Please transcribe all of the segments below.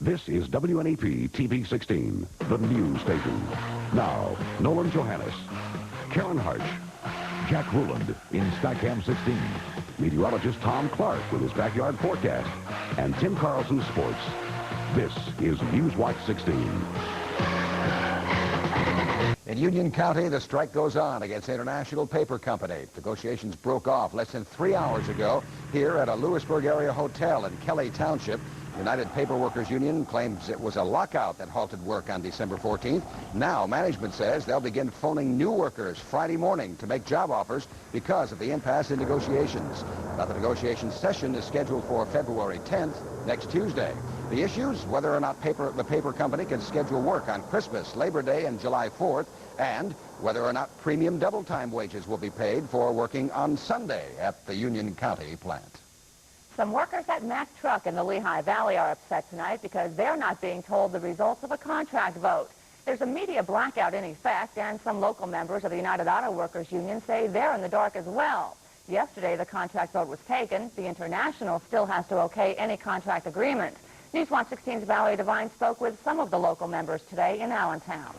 This is WNEP TV 16, the news station. Now, Nolan Johannes, Karen Harch, Jack Ruland in Skycam 16, meteorologist Tom Clark with his backyard forecast, and Tim Carlson Sports. This is Newswatch 16. In Union County, the strike goes on against International Paper Company. Negotiations broke off less than 3 hours ago here at a Lewisburg area hotel in Kelly Township. United Paper Workers Union claims it was a lockout that halted work on December 14th. Now, management says they'll begin phoning new workers Friday morning to make job offers because of the impasse in negotiations. Now, the negotiation session is scheduled for February 10th, next Tuesday. The issues, whether or not the paper company can schedule work on Christmas, Labor Day, and July 4th, and whether or not premium double-time wages will be paid for working on Sunday at the Union County plant. Some workers at Mack Truck in the Lehigh Valley are upset tonight because they're not being told the results of a contract vote. There's a media blackout in effect, and some local members of the United Auto Workers Union say they're in the dark as well. Yesterday, the contract vote was taken. The International still has to okay any contract agreement. Newswatch 16's Valerie Devine spoke with some of the local members today in Allentown.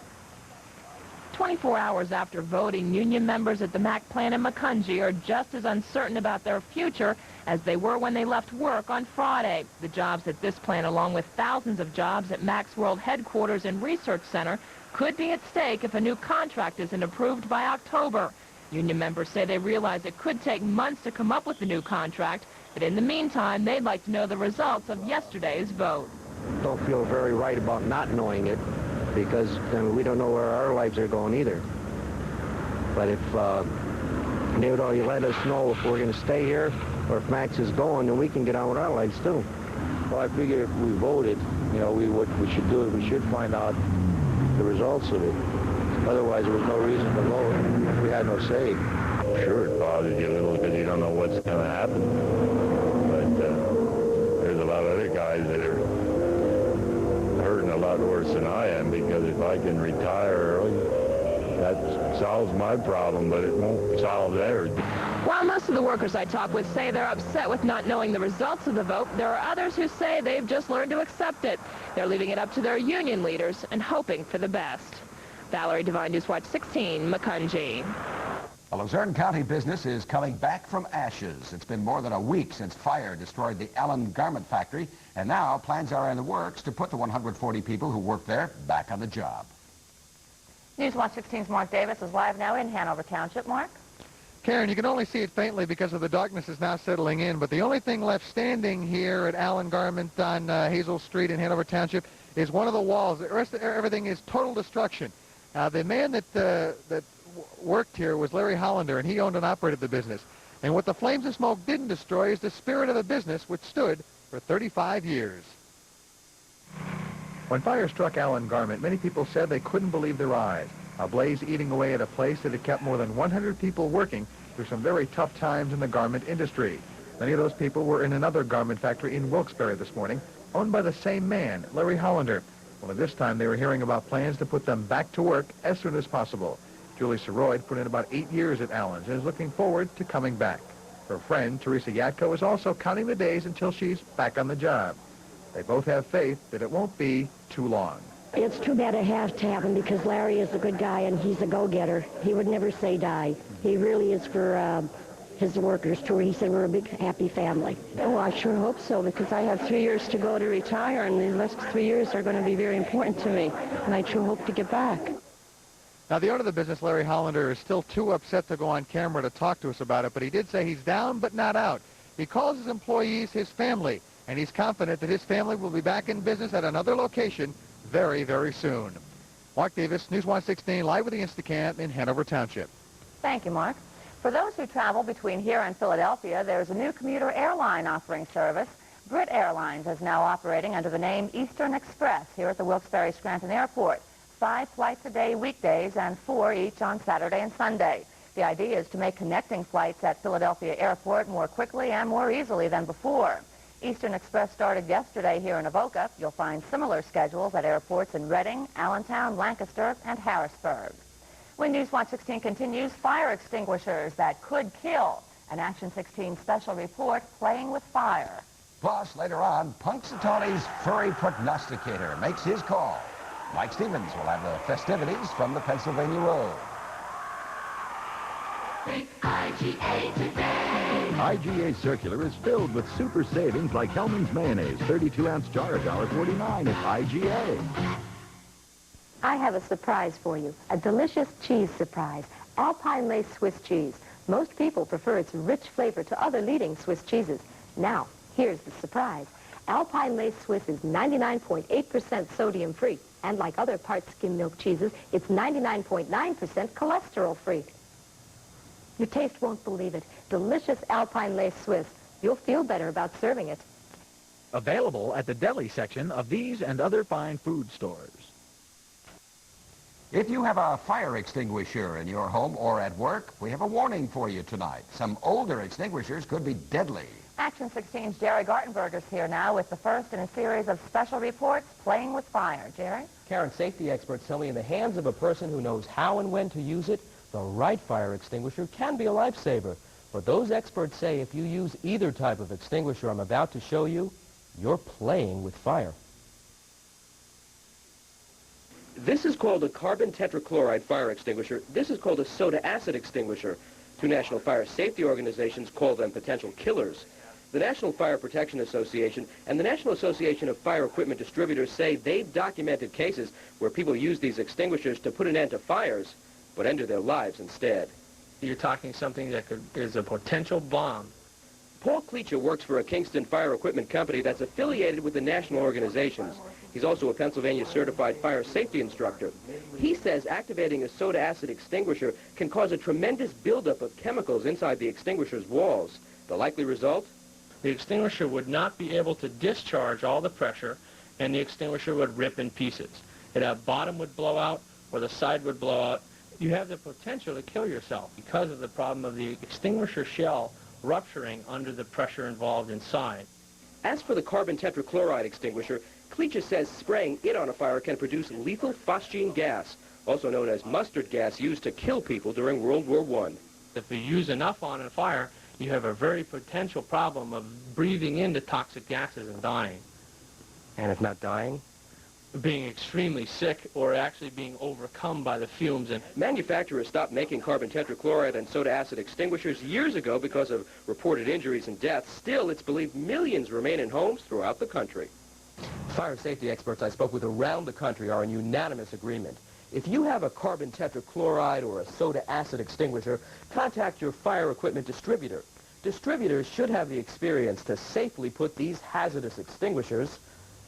24 hours after voting, union members at the Mack plant in Macungie are just as uncertain about their future as they were when they left work on Friday. The jobs at this plant, along with thousands of jobs at Mack's World Headquarters and Research Center, could be at stake if a new contract isn't approved by October. Union members say they realize it could take months to come up with a new contract, but in the meantime, they'd like to know the results of yesterday's vote. Don't feel very right about not knowing it, because we don't know where our lives are going either. But if they would only let us know if we're going to stay here or if Max is going, then we can get on with our lives too. Well, I figure if we voted, what we should do is we should find out the results of it. Otherwise, there was no reason to vote if we had no say. Sure, it bothers you a little because you don't know what's going to happen. But there's a lot of other guys that are hurting a lot worse than I am, because if I can retire early, that solves my problem, but it won't solve theirs. While most of the workers I talk with say they're upset with not knowing the results of the vote, there are others who say they've just learned to accept it. They're leaving it up to their union leaders and hoping for the best. Valerie Devine, Newswatch 16, Macungie. A Luzerne County business is coming back from ashes. It's been more than a week since fire destroyed the Allen Garment Factory, and now plans are in the works to put the 140 people who work there back on the job. Newswatch 16's Mark Davis is live now in Hanover Township. Mark? Karen, you can only see it faintly because of the darkness is now settling in, but the only thing left standing here at Allen Garment on Hazel Street in Hanover Township is one of the walls. The rest of everything is total destruction. The man that worked here was Larry Hollander, and he owned and operated the business. And what the flames and smoke didn't destroy is the spirit of the business, which stood for 35 years. When fire struck Allen Garment, many people said they couldn't believe their eyes. A blaze eating away at a place that had kept more than 100 people working through some very tough times in the garment industry. Many of those people were in another garment factory in Wilkes-Barre this morning, owned by the same man, Larry Hollander. Well, at this time, they were hearing about plans to put them back to work as soon as possible. Julie Seroyd put in about 8 years at Allen's and is looking forward to coming back. Her friend, Teresa Yatko, is also counting the days until she's back on the job. They both have faith that it won't be too long. It's too bad it has to happen because Larry is a good guy and he's a go-getter. He would never say die. He really is for his workers, too. He said we're a big, happy family. Oh, I sure hope so, because I have 3 years to go to retire, and the next 3 years are going to be very important to me, and I sure hope to get back. Now, the owner of the business, Larry Hollander, is still too upset to go on camera to talk to us about it, but he did say he's down but not out. He calls his employees his family, and he's confident that his family will be back in business at another location very, very soon. Mark Davis, Newswatch 16, live with the Instacam in Hanover Township. Thank you, Mark. For those who travel between here and Philadelphia, there's a new commuter airline offering service. Brit Airlines is now operating under the name Eastern Express here at the Wilkes-Barre Scranton Airport. 5 flights a day weekdays and 4 each on Saturday and Sunday. The idea is to make connecting flights at Philadelphia Airport more quickly and more easily than before. Eastern Express started yesterday here in Avoca. You'll find similar schedules at airports in Reading, Allentown, Lancaster, and Harrisburg. When Newswatch 16 continues, fire extinguishers that could kill. An Action 16 special report, Playing with Fire. Plus, later on, Punxsutawney's furry prognosticator makes his call. Mike Stevens will have the festivities from the Pennsylvania Road. IGA today. IGA Circular is filled with super savings like Hellman's Mayonnaise, 32-ounce jar, $1.49 at IGA. I have a surprise for you, a delicious cheese surprise, Alpine Lace Swiss cheese. Most people prefer its rich flavor to other leading Swiss cheeses. Now, here's the surprise. Alpine Lace Swiss is 99.8% sodium-free, and like other part skim milk cheeses, it's 99.9% cholesterol-free. Your taste won't believe it. Delicious Alpine Lace Swiss. You'll feel better about serving it. Available at the deli section of these and other fine food stores. If you have a fire extinguisher in your home or at work, we have a warning for you tonight. Some older extinguishers could be deadly. Action 16's Jerry Gartenberger's here now with the first in a series of special reports, Playing with Fire. Jerry? Karen, safety experts tell me in the hands of a person who knows how and when to use it, the right fire extinguisher can be a lifesaver. But those experts say if you use either type of extinguisher I'm about to show you, you're playing with fire. This is called a carbon tetrachloride fire extinguisher. This is called a soda acid extinguisher. Two national fire safety organizations call them potential killers. The National Fire Protection Association and the National Association of Fire Equipment Distributors say they've documented cases where people use these extinguishers to put an end to fires, but ended their lives instead. You're talking something that is a potential bomb. Paul Kleacher works for a Kingston fire equipment company that's affiliated with the national organizations. He's also a Pennsylvania certified fire safety instructor. He says activating a soda acid extinguisher can cause a tremendous buildup of chemicals inside the extinguisher's walls. The likely result? The extinguisher would not be able to discharge all the pressure, and the extinguisher would rip in pieces. The bottom would blow out, or the side would blow out. You have the potential to kill yourself because of the problem of the extinguisher shell rupturing under the pressure involved inside. As for the carbon tetrachloride extinguisher, Kleacher says spraying it on a fire can produce lethal phosgene gas, also known as mustard gas, used to kill people during World War I. If you use enough on a fire, you have a very potential problem of breathing in the toxic gases and dying. And if not dying? Being extremely sick or actually being overcome by the fumes. And manufacturers stopped making carbon tetrachloride and soda acid extinguishers years ago because of reported injuries and deaths. Still, it's believed millions remain in homes throughout the country. Fire safety experts I spoke with around the country are in unanimous agreement. If you have a carbon tetrachloride or a soda acid extinguisher, contact your fire equipment distributor. Distributors should have the experience to safely put these hazardous extinguishers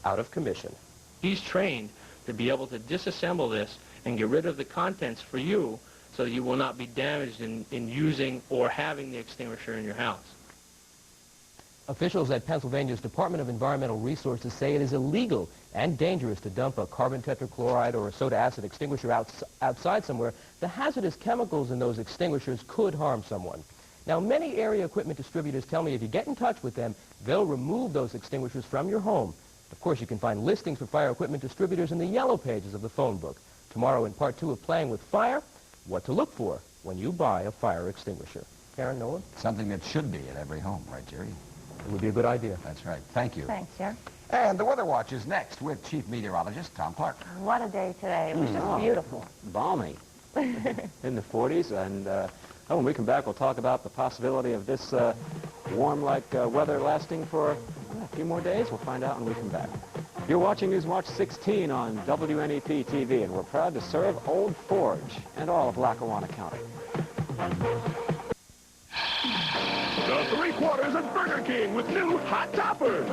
out of commission. He's trained to be able to disassemble this and get rid of the contents for you so you will not be damaged in using or having the extinguisher in your house. Officials at Pennsylvania's Department of Environmental Resources say it is illegal and dangerous to dump a carbon tetrachloride or a soda acid extinguisher outside somewhere. The hazardous chemicals in those extinguishers could harm someone. Now, many area equipment distributors tell me if you get in touch with them, they'll remove those extinguishers from your home. Of course, you can find listings for fire equipment distributors in the yellow pages of the phone book. Tomorrow in part 2 of Playing with Fire, what to look for when you buy a fire extinguisher. Karen, Nolan? Something that should be at every home, right, Jerry? It would be a good idea. That's right. Thank you. Thanks, Jerry. And the Weather Watch is next with Chief Meteorologist Tom Clark. What a day today. It was just beautiful. Balmy. In the 40s. And when we come back, we'll talk about the possibility of this warm-like weather lasting for a few more days. We'll find out when we come back. You're watching Newswatch 16 on WNEP TV, and we're proud to serve Old Forge and all of Lackawanna County. The 3/4 at Burger King with new Hot Toppers.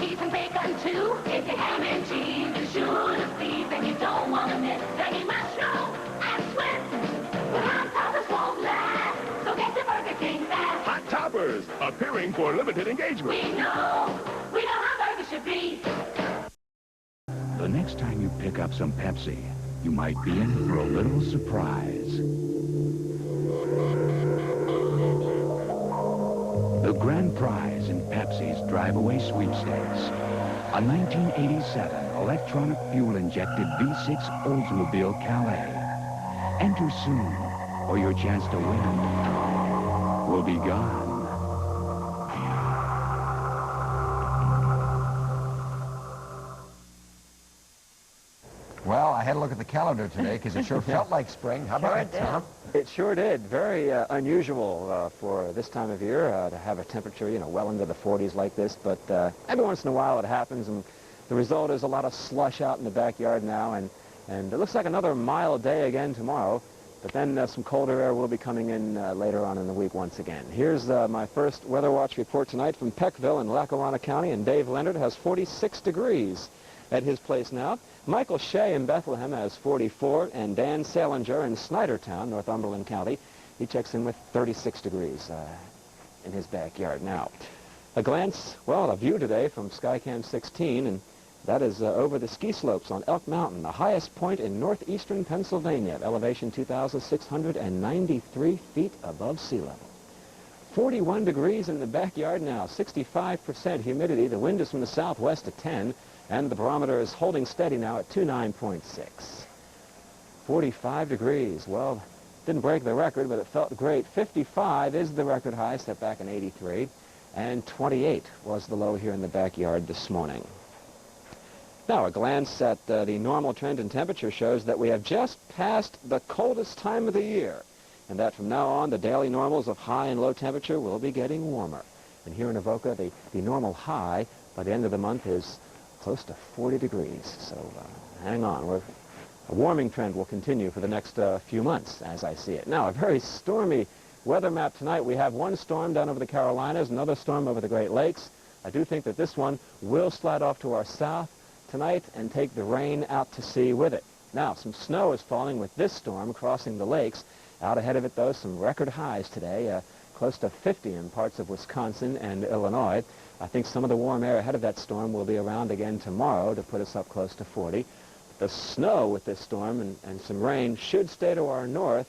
Cheese and bacon too. If you ham and cheese, you sure to please, and you don't want to miss. Then you must know and sweat. But Hot Toppers won't last, so get to Burger King fast. Hot Toppers, appearing for limited engagement. We know how burgers should be. The next time you pick up some Pepsi, you might be in for a little surprise. The grand prize in Pepsi's Drive-Away Sweepstakes. A 1987 electronic fuel-injected V6 Oldsmobile Calais. Enter soon, or your chance to win will be gone. Well, I had a look at the calendar today because it sure felt like spring. How about it, Tom? It sure did. Very unusual for this time of year to have a temperature, you know, well into the 40s like this. But every once in a while it happens, and the result is a lot of slush out in the backyard now. And it looks like another mild day again tomorrow. But then some colder air will be coming in later on in the week once again. Here's my first Weather Watch report tonight from Peckville in Lackawanna County, and Dave Leonard has 46 degrees at his place now. Michael Shea in Bethlehem has 44, and Dan Salinger in Snydertown, Northumberland County, he checks in with 36 degrees in his backyard. Now, a glance, well, a view today from Skycam 16, and that is over the ski slopes on Elk Mountain, the highest point in northeastern Pennsylvania, elevation 2,693 feet above sea level. 41 degrees in the backyard now, 65% humidity. The wind is from the southwest at 10, and the barometer is holding steady now at 29.6. 45 degrees. Well, didn't break the record, but it felt great. 55 is the record high, set back in 83, and 28 was the low here in the backyard this morning. Now, a glance at the normal trend in temperature shows that we have just passed the coldest time of the year, and that from now on, the daily normals of high and low temperature will be getting warmer. And here in Avoca, the normal high by the end of the month is close to 40 degrees. So hang on. A warming trend will continue for the next few months, as I see it. Now, a very stormy weather map tonight. We have one storm down over the Carolinas, another storm over the Great Lakes. I do think that this one will slide off to our south tonight and take the rain out to sea with it. Now, some snow is falling with this storm crossing the lakes. Out ahead of it, though, some record highs today, close to 50 in parts of Wisconsin and Illinois. I think some of the warm air ahead of that storm will be around again tomorrow to put us up close to 40. The snow with this storm and some rain should stay to our north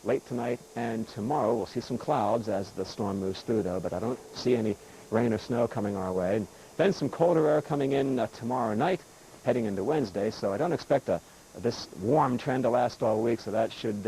late tonight and tomorrow. We'll see some clouds as the storm moves through, though, but I don't see any rain or snow coming our way. And then some colder air coming in tomorrow night, heading into Wednesday, so I don't expect this warm trend to last all week, so that should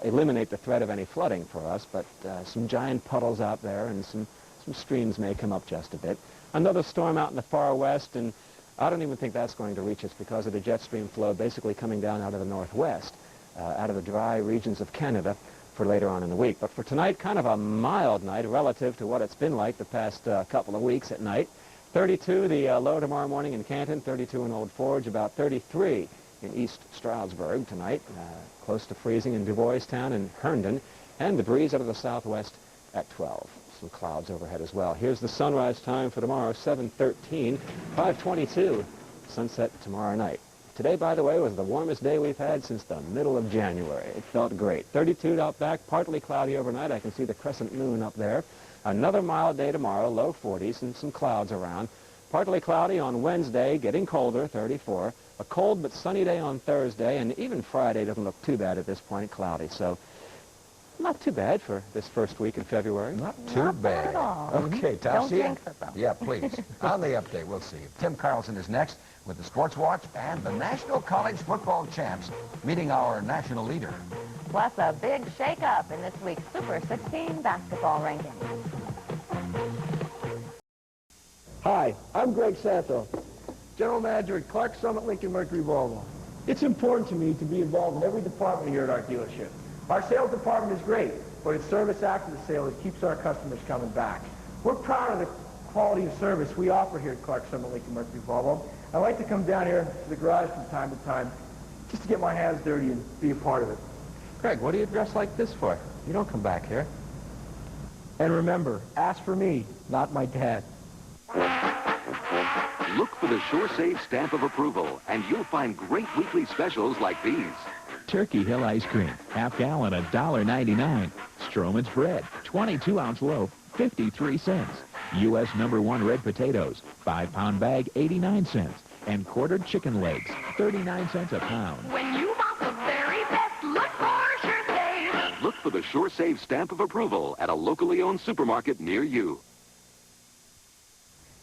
eliminate the threat of any flooding for us, but some giant puddles out there and some streams may come up just a bit. Another storm out in the far west, and I don't even think that's going to reach us because of the jet stream flow basically coming down out of the northwest, out of the dry regions of Canada for later on in the week. But for tonight, kind of a mild night relative to what it's been like the past couple of weeks at night. 32 the low tomorrow morning in Canton, 32 in Old Forge, about 33 in East Stroudsburg tonight, close to freezing in Duboistown and Herndon, and the breeze out of the southwest at 12. Some clouds overhead as well. Here's the sunrise time for tomorrow, 7:13, 5:22, sunset tomorrow night. Today, by the way, was the warmest day we've had since the middle of January. It felt great. 32 out back, partly cloudy overnight. I can see the crescent moon up there. Another mild day tomorrow, low 40s, and some clouds around. Partly cloudy on Wednesday, getting colder, 34. A cold but sunny day on Thursday, and even Friday doesn't look too bad at this point, cloudy. So not too bad for this first week in February. Not too bad at all. Okay, Tom. Don't jinx it, though. Yeah, please. On the update, we'll see. Tim Carlson is next with the Sports Watch and the National College Football Champs meeting our national leader. Plus a big shake-up in this week's Super 16 basketball rankings. Hi, I'm Greg Santo, General Manager at Clark Summit Lincoln Mercury Volvo. It's important to me to be involved in every department here at our dealership. Our sales department is great, but it's service after the sale that keeps our customers coming back. We're proud of the quality of service we offer here at Clark Summit Lincoln Mercury Volvo. I like to come down here to the garage from time to time just to get my hands dirty and be a part of it. Greg, what do you dress like this for? You don't come back here. And remember, ask for me, not my dad. Look for the SureSave stamp of approval, and you'll find great weekly specials like these. Turkey Hill ice cream, half gallon, $1.99. Stroman's bread, 22-ounce loaf, 53 cents. U.S. #1 red potatoes, 5-pound bag, 89 cents. And quartered chicken legs, 39 cents a pound. When you want the very best, look for SureSave. Look for the SureSave stamp of approval at a locally owned supermarket near you.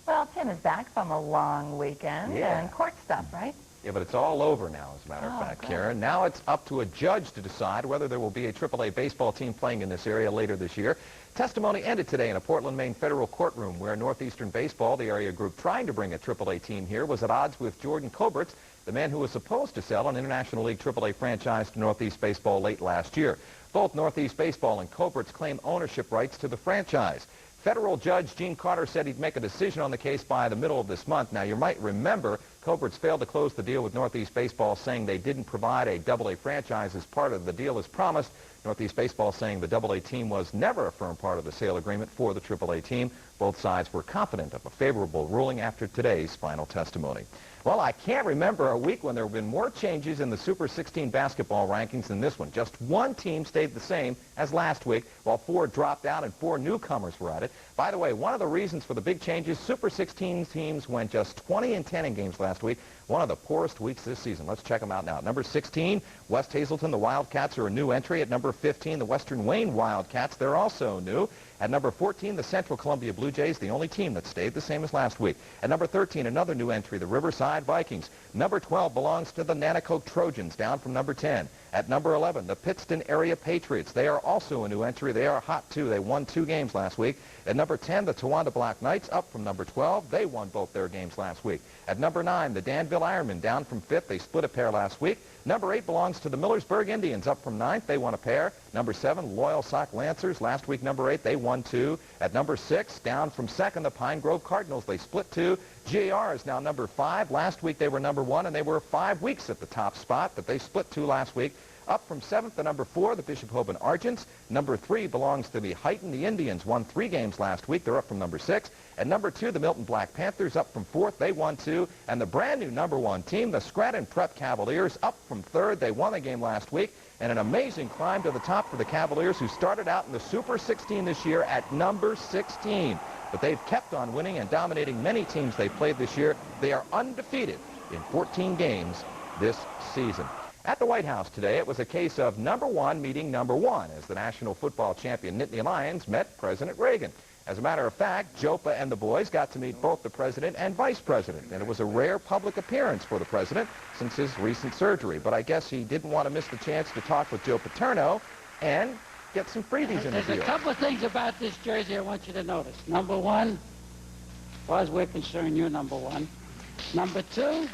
Well, Tim is back from a long weekend and court stuff, right? Yeah, but it's all over now, as a matter of fact, Karen. Now it's up to a judge to decide whether there will be a AAA baseball team playing in this area later this year. Testimony ended today in a Portland, Maine federal courtroom where Northeastern Baseball, the area group trying to bring a AAA team here, was at odds with Jordan Coberts, the man who was supposed to sell an International League AAA franchise to Northeast Baseball late last year. Both Northeast Baseball and Coberts claim ownership rights to the franchise. Federal Judge Gene Carter said he'd make a decision on the case by the middle of this month. Now, you might remember Coberts failed to close the deal with Northeast Baseball, saying they didn't provide a AA franchise as part of the deal as promised. Northeast Baseball saying the AA team was never a firm part of the sale agreement for the AAA team. Both sides were confident of a favorable ruling after today's final testimony. Well, I can't remember a week when there have been more changes in the Super 16 basketball rankings than this one. Just one team stayed the same as last week, while 4 dropped out and 4 newcomers were at it. By the way, one of the reasons for the big changes, Super 16 teams went just 20-10 in games last week. One of the poorest weeks this season. Let's check them out now. At number 16, West Hazelton, the Wildcats are a new entry. At number 15, the Western Wayne Wildcats, they're also new. At number 14, the Central Columbia Blue Jays, the only team that stayed the same as last week. At number 13, another new entry, the Riverside Vikings. Number 12 belongs to the Nanticoke Trojans, down from number 10. At number 11, the Pittston Area Patriots. They are also a new entry. They are hot, too. They won 2 games last week. At number 10, the Towanda Black Knights, up from number 12. They won both their games last week. At number 9, the Danville Ironmen, down from 5th. They split a pair last week. Number 8 belongs to the Millersburg Indians, up from 9th. They won a pair. Number 7, Loyal Sock Lancers. Last week, number 8, they won 2. At number 6, down from 2nd, the Pine Grove Cardinals. They split 2. GAR is now number 5. Last week, they were number 1, and they were 5 weeks at the top spot, but they split 2 last week. Up from 7th to number 4, the Bishop Hoban Argents. Number 3 belongs to the Highton. The Indians won 3 games last week. They're up from number 6. And number 2, the Milton Black Panthers, up from 4th. They won 2. And the brand new number 1 team, the Scranton Prep Cavaliers, up from 3rd. They won a game last week. And an amazing climb to the top for the Cavaliers, who started out in the Super 16 this year at number 16. But they've kept on winning and dominating many teams they played this year. They are undefeated in 14 games this season. At the White House today, it was a case of number 1 meeting number 1 as the National Football Champion Nittany Lions met President Reagan. As a matter of fact, Jopa and the boys got to meet both the president and vice president, and it was a rare public appearance for the president since his recent surgery. But I guess he didn't want to miss the chance to talk with Joe Paterno and get some freebies in the deal. There's a couple of things about this jersey I want you to notice. Number 1, as far as we're concerned, you're number 1. Number 2,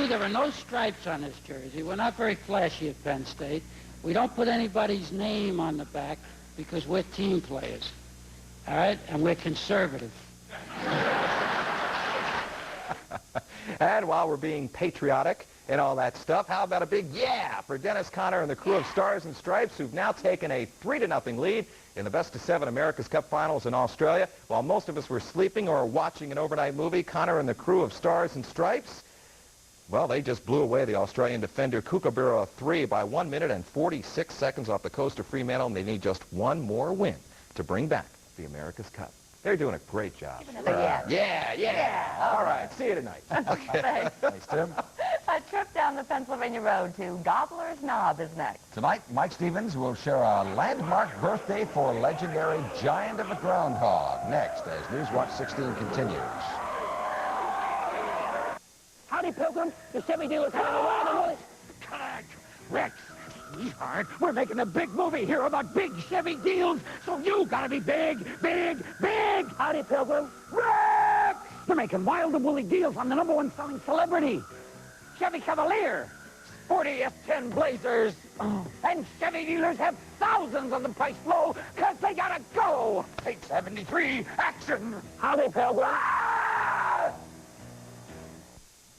there are no stripes on this jersey. We're not very flashy at Penn State. We don't put anybody's name on the back because we're team players. All right? And we're conservative. And while we're being patriotic and all that stuff, how about a big yeah for Dennis Conner and the crew of Stars and Stripes, who've now taken a 3-0 lead in the best-of-7 America's Cup Finals in Australia. While most of us were sleeping or watching an overnight movie, Conner and the crew of Stars and Stripes, well, they just blew away the Australian defender Kookaburra 3 by 1 minute and 46 seconds off the coast of Fremantle, and they need just one more win to bring back the America's Cup. They're doing a great job. Yeah. All right. See you tonight. Okay. Thanks, Tim. A trip down the Pennsylvania Road to Gobbler's Knob is next. Tonight, Mike Stevens will share a landmark birthday for legendary Giant of a Groundhog. Next, as Newswatch 16 continues. Howdy, Pilgrim. The Chevy dealer's having a wild and woolly... Correct. Rex, sweetheart, we're making a big movie here about big Chevy deals, so you gotta be big, big, big. Howdy, Pilgrim. Rex! We're making wild and woolly deals on the #1 selling celebrity, Chevy Cavalier. 40 F10 Blazers. And Chevy dealers have thousands of them priced low because they gotta go. 873, action. Howdy, Pilgrim. Ah!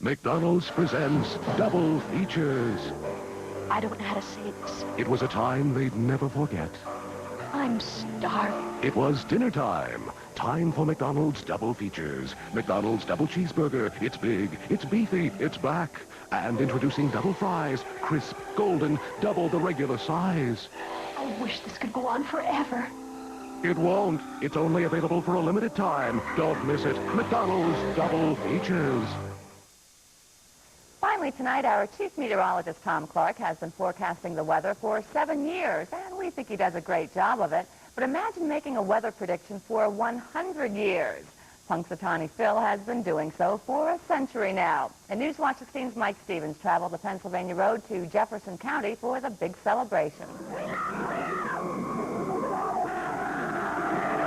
McDonald's presents Double Features. I don't know how to say this. It was a time they'd never forget. I'm starving. It was dinner time. Time for McDonald's Double Features. McDonald's Double Cheeseburger. It's big, it's beefy, it's back. And introducing double fries. Crisp, golden, double the regular size. I wish this could go on forever. It won't. It's only available for a limited time. Don't miss it. McDonald's Double Features. Finally tonight, our chief meteorologist, Tom Clark, has been forecasting the weather for 7 years, and we think he does a great job of it. But imagine making a weather prediction for 100 years. Punxsutawney Phil has been doing so for a century now. And Newswatch 16's Mike Stevens traveled the Pennsylvania Road to Jefferson County for the big celebration.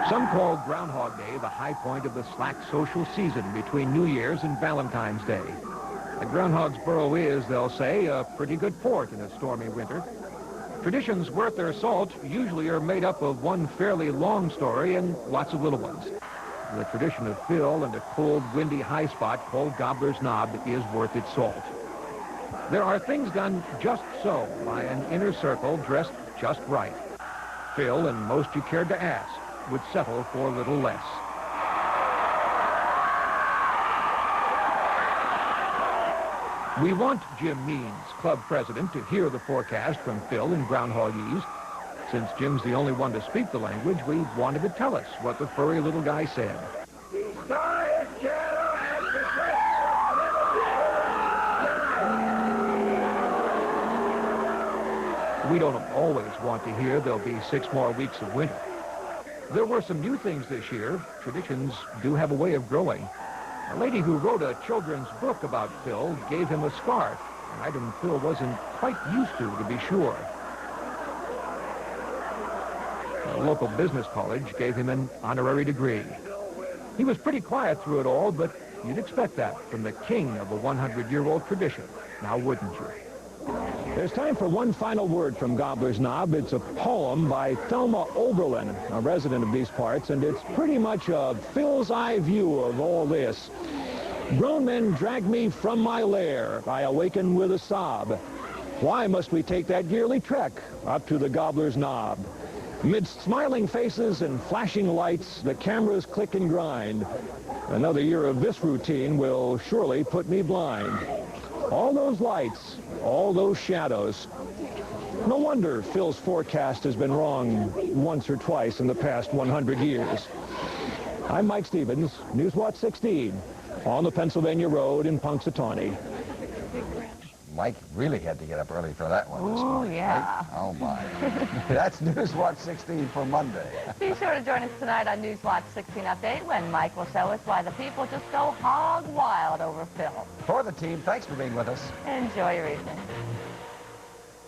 Some call Groundhog Day the high point of the slack social season between New Year's and Valentine's Day. The Groundhog's Burrow is, they'll say, a pretty good port in a stormy winter. Traditions worth their salt usually are made up of one fairly long story and lots of little ones. The tradition of Phil and a cold, windy high spot called Gobbler's Knob is worth its salt. There are things done just so by an inner circle dressed just right. Phil, and most you cared to ask, would settle for a little less. We want Jim Means, club president, to hear the forecast from Phil in Groundhogese. Since Jim's the only one to speak the language, we wanted to tell us what the furry little guy said. We don't always want to hear there'll be 6 more weeks of winter. There were some new things this year. Traditions do have a way of growing. A lady who wrote a children's book about Phil gave him a scarf, an item Phil wasn't quite used to be sure. A local business college gave him an honorary degree. He was pretty quiet through it all, but you'd expect that from the king of a 100-year-old tradition, now wouldn't you? There's time for one final word from Gobbler's Knob. It's a poem by Thelma Oberlin, a resident of these parts, and it's pretty much a Phil's eye view of all this. Grown men drag me from my lair. I awaken with a sob. Why must we take that yearly trek up to the Gobbler's Knob? Midst smiling faces and flashing lights, the cameras click and grind. Another year of this routine will surely put me blind. All those lights, all those shadows. No wonder Phil's forecast has been wrong once or twice in the past 100 years. I'm Mike Stevens, Newswatch 16, on the Pennsylvania Road in Punxsutawney. Mike really had to get up early for that one this morning. Yeah. Right? Oh, my. That's Newswatch 16 for Monday. Be sure to join us tonight on Newswatch 16 Update when Mike will show us why the people just go hog wild over Phil. For the team, thanks for being with us. Enjoy your evening.